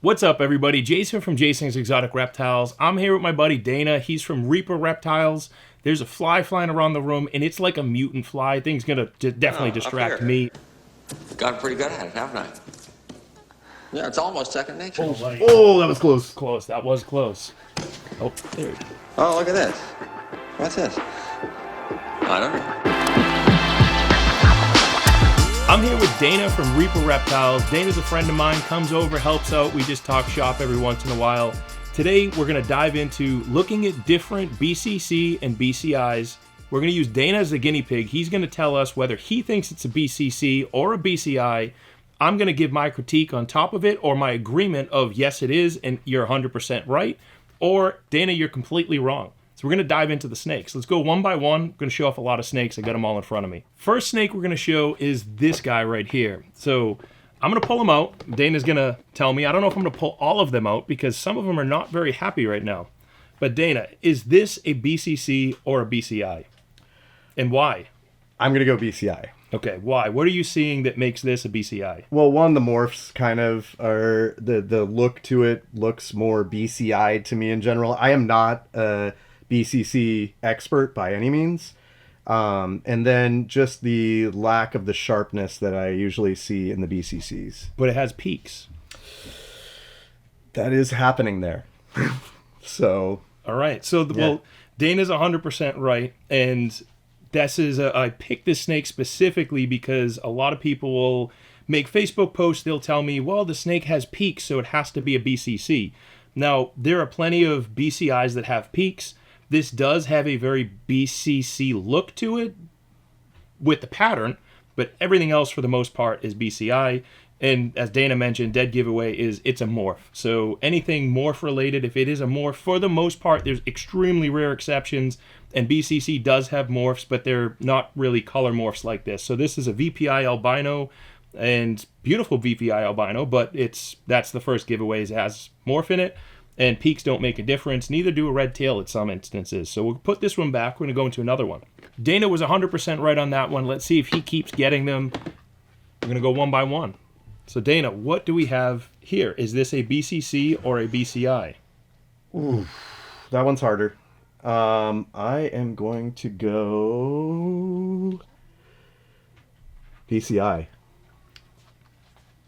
What's up, everybody? Jason from Jason's Exotic Reptiles. I'm here with my buddy Dana. He's from Reaper Reptiles. There's a fly flying around the room, and it's like a mutant fly. Thing's gonna definitely distract me. Gotten pretty good at it, haven't I? Yeah, it's almost second nature. Oh, that was close. Close. That was close. Oh, there. Oh, look at this. What's this? I don't know. I'm here with Dana from Reaper Reptiles. Dana's a friend of mine, comes over, helps out. We just talk shop every once in a while. Today, we're going to dive into looking at different BCC and BCIs. We're going to use Dana as a guinea pig. He's going to tell us whether he thinks it's a BCC or a BCI. I'm going to give my critique on top of it, or my agreement of yes, it is, and you're 100% right. Or, Dana, you're completely wrong. So we're going to dive into the snakes. Let's go one by one. I'm going to show off a lot of snakes. I got them all in front of me. First snake we're going to show is this guy right here. So I'm going to pull him out. Dana's going to tell me. I don't know if I'm going to pull all of them out because some of them are not very happy right now. But Dana, is this a BCC or a BCI? And why? I'm going to go BCI. Okay, why? What are you seeing that makes this a BCI? Well, one, the morphs kind of are, the look to it looks more BCI to me in general. I am not a BCC expert by any means. And then just the lack of the sharpness that I usually see in the BCCs. But it has peaks. That is happening there. So. All right. So, well, Dana's 100% right. And this is I picked this snake specifically because a lot of people will make Facebook posts. They'll tell me, well, the snake has peaks, so it has to be a BCC. Now, there are plenty of BCIs that have peaks. This does have a very BCC look to it with the pattern, but everything else for the most part is BCI. And as Dana mentioned, dead giveaway is it's a morph. So anything morph related, if it is a morph, for the most part, there's extremely rare exceptions. And BCC does have morphs, but they're not really color morphs like this. So this is a VPI albino, and beautiful VPI albino, but that's the first giveaway. It has morph in it. And peaks don't make a difference. Neither do a red tail at some instances. So we'll put this one back. We're going to go into another one. Dana was 100% right on that one. Let's see if he keeps getting them. We're going to go one by one. So Dana, what do we have here? Is this a BCC or a BCI? Ooh, that one's harder. I am going to go BCI.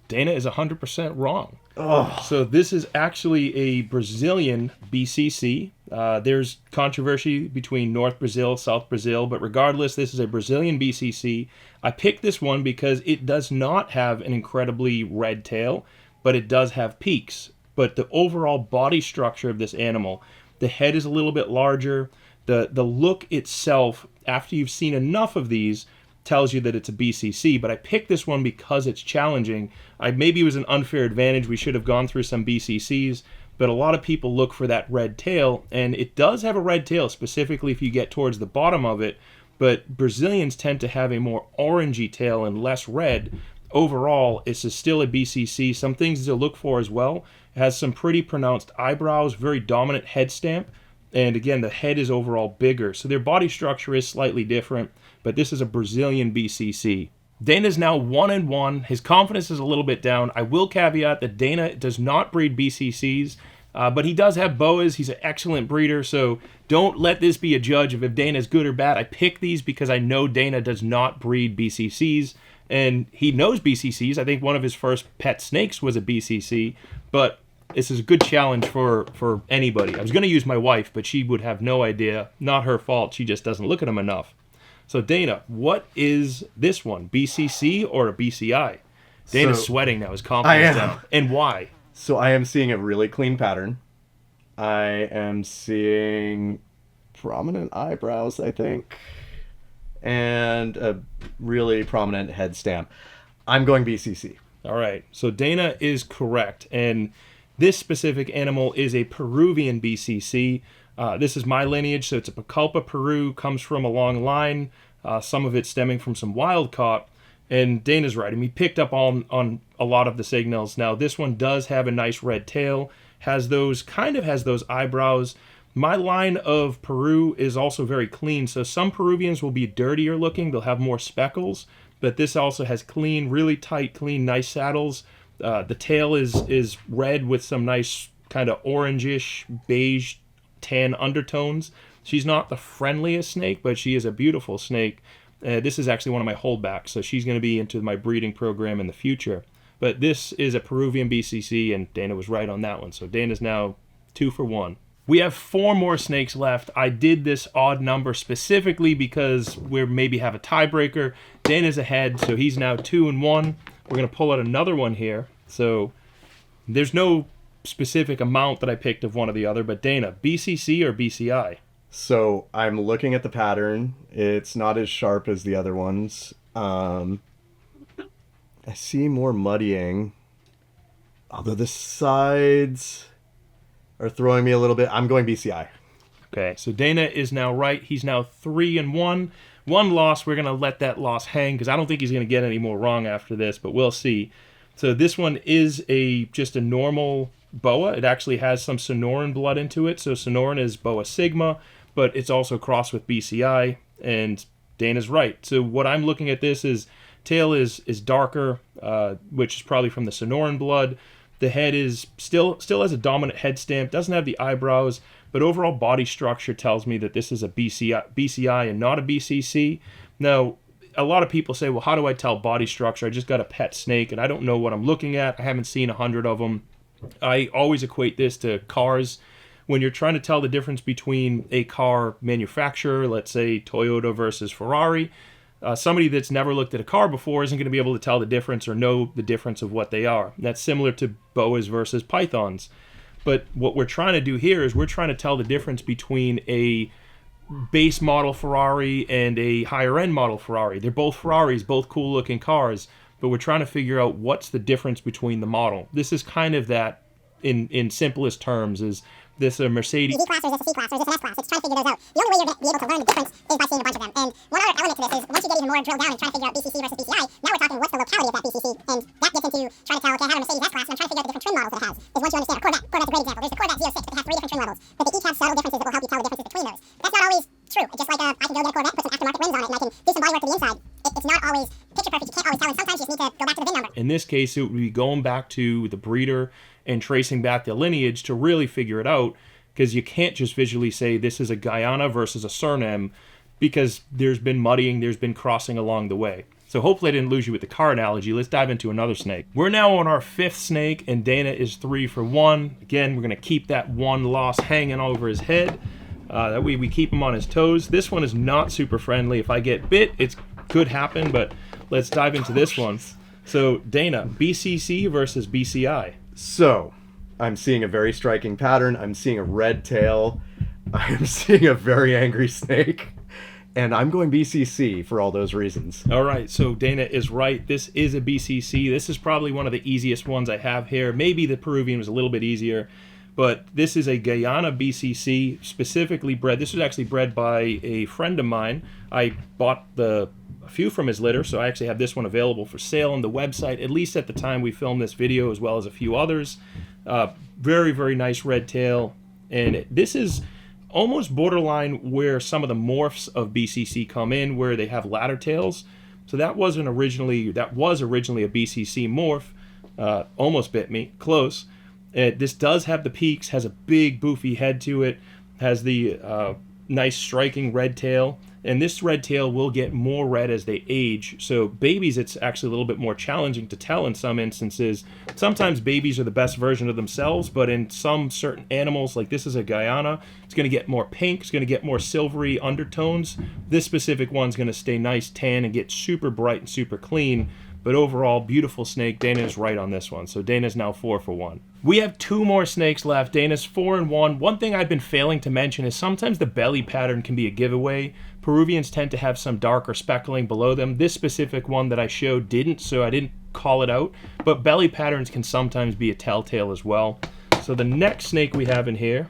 Dana is 100% wrong. Oh. So this is actually a Brazilian BCC. There's controversy between North Brazil, South Brazil, but regardless, this is a Brazilian BCC. I picked this one because it does not have an incredibly red tail, but it does have peaks. But the overall body structure of this animal, the head is a little bit larger. The look itself, after you've seen enough of these, tells you that it's a BCC, but I picked this one because it's challenging. Maybe it was an unfair advantage. We should have gone through some BCCs, but a lot of people look for that red tail, and it does have a red tail, specifically if you get towards the bottom of it, but Brazilians tend to have a more orangey tail and less red. Overall, this is still a BCC. Some things to look for as well. It has some pretty pronounced eyebrows, very dominant head stamp, and again, the head is overall bigger, so their body structure is slightly different. But this is a Brazilian BCC. Dana's now 1-1. His confidence is a little bit down. I will caveat that Dana does not breed BCCs, but he does have boas. He's an excellent breeder, so don't let this be a judge of if Dana's good or bad. I pick these because I know Dana does not breed BCCs, and he knows BCCs. I think one of his first pet snakes was a BCC, but this is a good challenge for anybody. I was going to use my wife, but she would have no idea. Not her fault. She just doesn't look at them enough. So Dana, what is this one? BCC or a BCI? Dana's sweating now. His confidence down. And why? So I am seeing a really clean pattern. I am seeing prominent eyebrows, I think, and a really prominent head stamp. I'm going BCC. All right. So Dana is correct. And this specific animal is a Peruvian BCC. This is my lineage, so it's a Pucallpa, Peru, comes from a long line, some of it stemming from some wild caught, and Dana's right. I mean, he picked up on a lot of the signals. Now, this one does have a nice red tail, has those eyebrows. My line of Peru is also very clean, so some Peruvians will be dirtier looking, they'll have more speckles, but this also has clean, really tight, clean, nice saddles. The tail is red with some nice kind of orangish, beige, tan undertones. She's not the friendliest snake, but she is a beautiful snake. This is actually one of my holdbacks, so she's going to be into my breeding program in the future. But this is a Peruvian BCC, and Dana was right on that one. So Dana's now 2 for 1. We have 4 more snakes left. I did this odd number specifically because we maybe have a tiebreaker. Dana's ahead, so he's now 2 and 1. We're going to pull out another one here. So there's no specific amount that I picked of one or the other, but Dana, BCC or BCI? So I'm looking at the pattern. It's not as sharp as the other ones. I see more muddying, although the sides are throwing me a little bit. I'm going BCI. Okay, so Dana is now right. He's now 3 and 1. One loss. We're going to let that loss hang because I don't think he's going to get any more wrong after this, but we'll see. So this one is just a normal boa. It actually has some Sonoran blood into it. So Sonoran is boa sigma, but it's also crossed with BCI, and Dana's right. So what I'm looking at this is tail is darker, which is probably from the Sonoran blood. The head is still has a dominant head stamp, doesn't have the eyebrows, but overall body structure tells me that this is a BCI and not a BCC. Now, a lot of people say, well, how do I tell body structure? I just got a pet snake, and I don't know what I'm looking at. I haven't seen 100 of them. I always equate this to cars. When you're trying to tell the difference between a car manufacturer, let's say Toyota versus Ferrari, somebody that's never looked at a car before isn't going to be able to tell the difference or know the difference of what they are. That's similar to boas versus pythons. But what we're trying to do here is we're trying to tell the difference between a base model Ferrari and a higher end model Ferrari. They're both Ferraris, both cool looking cars, but we're trying to figure out what's the difference between the model. This is kind of that in simplest terms is this a Mercedes class or is this a C class or is this an S class? It's trying to figure those out. The only way you're going to be able to learn the difference is by seeing a bunch of them. And one other element to this is once you get even more drilled down and try to figure out BCC versus BCI, now we're talking what's the locality of that BCC, and that gets into trying to tell, okay, I have a Mercedes S class and I'm trying to figure out the different trim models that it has. Is once you understand a Corvette. Corvette's a great example. There's the Corvette Z06, but it has 3 different trim levels. But they each have subtle differences that will help you tell the differences between those. That's not always true. Just like I can go get a Corvette, put some aftermarket rims on it, and I can do some bodywork to the inside. It's not always picture perfect. You can't always tell, and sometimes you just need to go back to the VIN number. In this case, it would be going back to the breeder and tracing back the lineage to really figure it out, because you can't just visually say this is a Guyana versus a Suriname, because there's been muddying, there's been crossing along the way. So hopefully I didn't lose you with the car analogy. Let's dive into another snake. We're now on our 5th snake, and Dana is 3 for 1. Again, we're going to keep that one loss hanging over his head. That way we keep him on his toes. This one is not super friendly. If I get bit, it could happen, but let's dive into this one. So Dana, BCC versus BCI. So I'm seeing a very striking pattern. I'm seeing a red tail. I'm seeing a very angry snake. And I'm going BCC for all those reasons. All right, so Dana is right. This is a BCC. This is probably one of the easiest ones I have here. Maybe the Peruvian was a little bit easier, but this is a Guyana BCC, specifically bred. This was actually bred by a friend of mine. I bought a few from his litter, so I actually have this one available for sale on the website, at least at the time we filmed this video, as well as a few others. Very, very nice red tail, and this is almost borderline where some of the morphs of BCC come in, where they have ladder tails. So that was originally a BCC morph. Almost bit me, close. This does have the peaks, has a big boofy head to it, has the nice striking red tail, and this red tail will get more red as they age. So babies, it's actually a little bit more challenging to tell in some instances. Sometimes babies are the best version of themselves, but in some certain animals, like this is a Guyana, it's going to get more pink, it's going to get more silvery undertones. This specific one's going to stay nice tan and get super bright and super clean. But overall, beautiful snake. Dana is right on this one. So Dana's now 4 for 1. We have 2 more snakes left. Dana's 4 and 1. One thing I've been failing to mention is sometimes the belly pattern can be a giveaway. Peruvians tend to have some darker speckling below them. This specific one that I showed didn't, so I didn't call it out. But belly patterns can sometimes be a telltale as well. So the next snake we have in here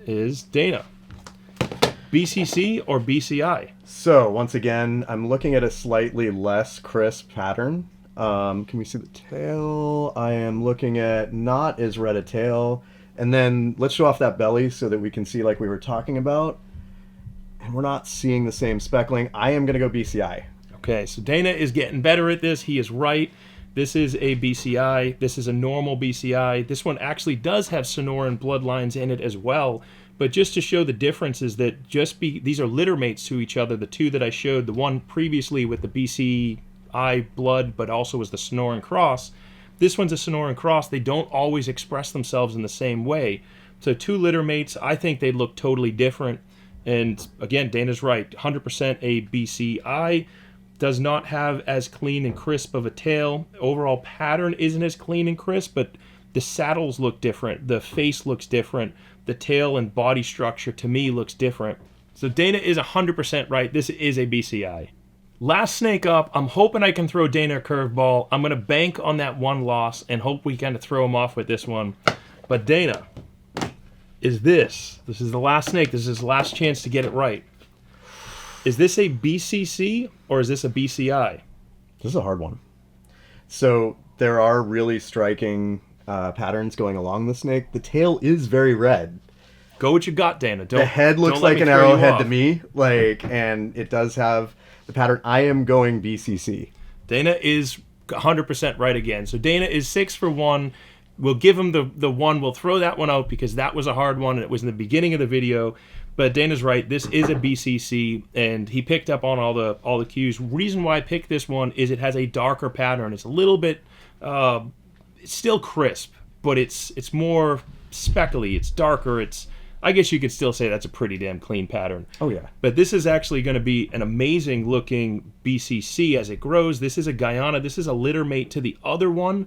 is Dana. BCC or BCI? So once again, I'm looking at a slightly less crisp pattern. Can we see the tail? I am looking at not as red a tail. And then let's show off that belly so that we can see like we were talking about. And we're not seeing the same speckling. I am going to go BCI. Okay, so Dana is getting better at this. He is right. This is a BCI. This is a normal BCI. This one actually does have Sonoran bloodlines in it as well. But just to show the differences that these are litter mates to each other. The two that I showed, the one previously with the BCI blood, but also was the Sonoran cross. This one's a Sonoran cross. They don't always express themselves in the same way. So two litter mates, I think they look totally different. And again, Dana's right, 100% a BCI. Does not have as clean and crisp of a tail. Overall pattern isn't as clean and crisp, but the saddles look different. The face looks different. The tail and body structure to me looks different. So Dana is 100% right. This is a BCI. Last snake up. I'm hoping I can throw Dana a curveball. I'm going to bank on that one loss and hope we kind of throw him off with this one. But Dana, this is the last snake. This is his last chance to get it right. Is this a BCC or is this a BCI? This is a hard one. So there are really striking patterns going along the snake. The tail is very red. Go what you got, Dana. The head looks like an arrowhead to me, and it does have the pattern. I am going BCC. Dana is 100% right again. So Dana is 6 for 1. We'll give him the one. We'll throw that one out because that was a hard one and it was in the beginning of the video. But Dana's right. This is a BCC, and he picked up on all the cues. Reason why I picked this one is it has a darker pattern. It's a little bit, it's still crisp, but it's more speckly. It's darker. I guess you could still say that's a pretty damn clean pattern. Oh yeah. But this is actually going to be an amazing looking BCC as it grows. This is a Guyana. This is a litter mate to the other one.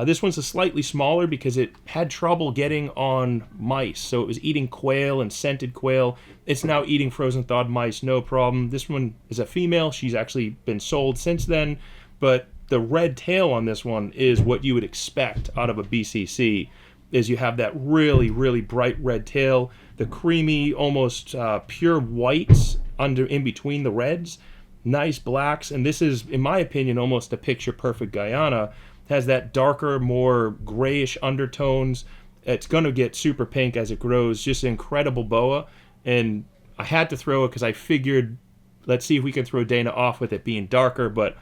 This one's a slightly smaller because it had trouble getting on mice. So it was eating quail and scented quail. It's now eating frozen thawed mice, no problem. This one is a female. She's actually been sold since then. But the red tail on this one is what you would expect out of a BCC, is you have that really, really bright red tail, the creamy, almost pure whites in between the reds, nice blacks. And this is, in my opinion, almost a picture-perfect Guyana. Has that darker, more grayish undertones. It's going to get super pink as it grows. Just an incredible boa. And I had to throw it because I figured, let's see if we can throw Dana off with it being darker. But,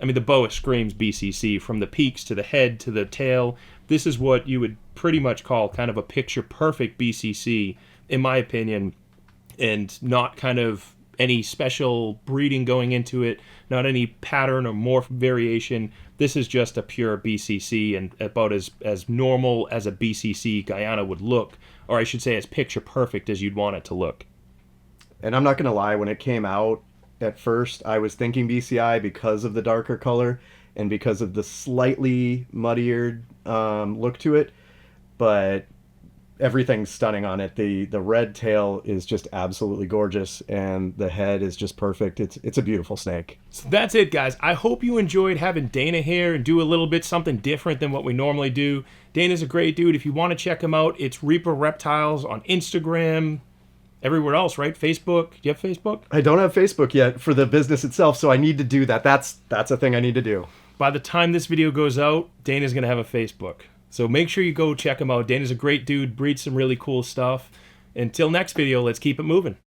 I mean, the boa screams BCC from the peaks to the head to the tail. This is what you would pretty much call kind of a picture-perfect BCC, in my opinion, and not kind of any special breeding going into it, not any pattern or morph variation. This is just a pure BCC and about as normal as a BCC Guyana would look, or I should say as picture perfect as you'd want it to look. And I'm not going to lie, when it came out at first, I was thinking BCI because of the darker color and because of the slightly muddier look to it, but everything's stunning on it. The red tail is just absolutely gorgeous, and the head is just perfect. It's a beautiful snake. So that's it, guys. I hope you enjoyed having Dana here and do a little bit something different than what we normally do. Dana's a great dude. If you want to check him out, it's Reaper Reptiles on Instagram, everywhere else, right? Facebook. Do you have Facebook? I don't have Facebook yet for the business itself, so I need to do that. That's a thing I need to do. By the time this video goes out, Dana's going to have a Facebook. So make sure you go check him out. Dana's a great dude, breeds some really cool stuff. Until next video, let's keep it moving.